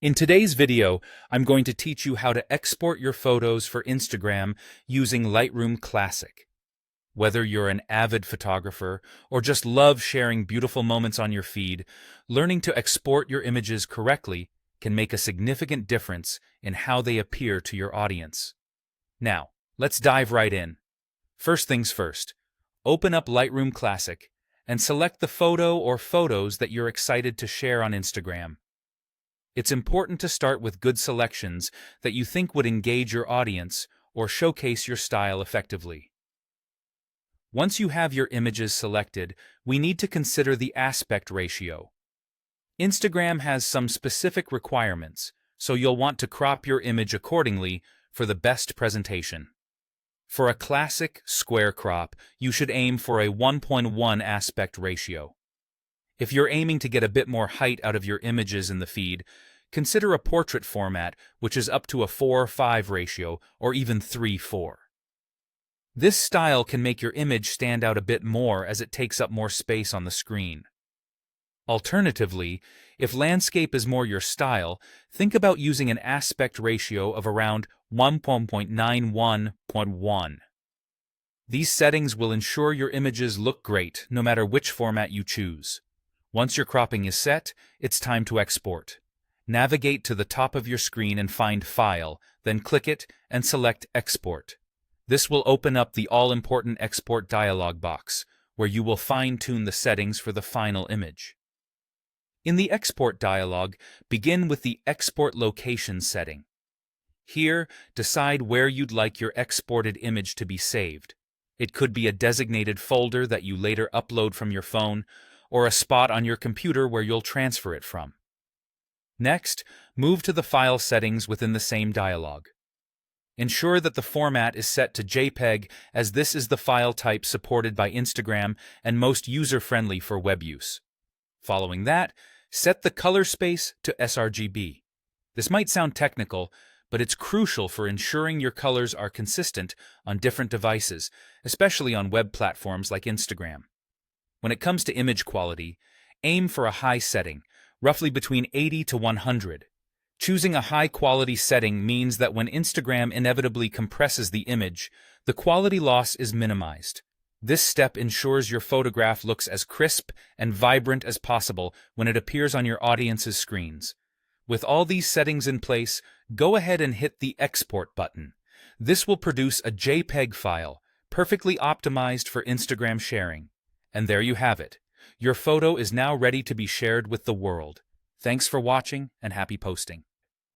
In today's video, I'm going to teach you how to export your photos for Instagram using Lightroom Classic. Whether you're an avid photographer or just love sharing beautiful moments on your feed, learning to export your images correctly can make a significant difference in how they appear to your audience. Now, let's dive right in. First things first, open up Lightroom Classic and select the photo or photos that you're excited to share on Instagram. It's important to start with good selections that you think would engage your audience or showcase your style effectively. Once you have your images selected, we need to consider the aspect ratio. Instagram has some specific requirements, so you'll want to crop your image accordingly for the best presentation. For a classic square crop, you should aim for a 1:1 aspect ratio. If you're aiming to get a bit more height out of your images in the feed, consider a portrait format which is up to a 4:5 ratio or even 3:4. This style can make your image stand out a bit more as it takes up more space on the screen. Alternatively, if landscape is more your style, think about using an aspect ratio of around 1.91:1. These settings will ensure your images look great no matter which format you choose. Once your cropping is set, it's time to export. Navigate to the top of your screen and find File, then click it and select Export. This will open up the all-important Export dialog box, where you will fine-tune the settings for the final image. In the Export dialog, begin with the Export Location setting. Here, decide where you'd like your exported image to be saved. It could be a designated folder that you later upload from your phone, or a spot on your computer where you'll transfer it from. Next, move to the file settings within the same dialog. Ensure that the format is set to JPEG, as this is the file type supported by Instagram and most user-friendly for web use. Following that, set the color space to sRGB. This might sound technical, but it's crucial for ensuring your colors are consistent on different devices, especially on web platforms like Instagram. When it comes to image quality, aim for a high setting, roughly between 80 to 100. Choosing a high-quality setting means that when Instagram inevitably compresses the image, the quality loss is minimized. This step ensures your photograph looks as crisp and vibrant as possible when it appears on your audience's screens. With all these settings in place, go ahead and hit the Export button. This will produce a JPEG file, perfectly optimized for Instagram sharing. And there you have it. Your photo is now ready to be shared with the world. Thanks for watching and happy posting.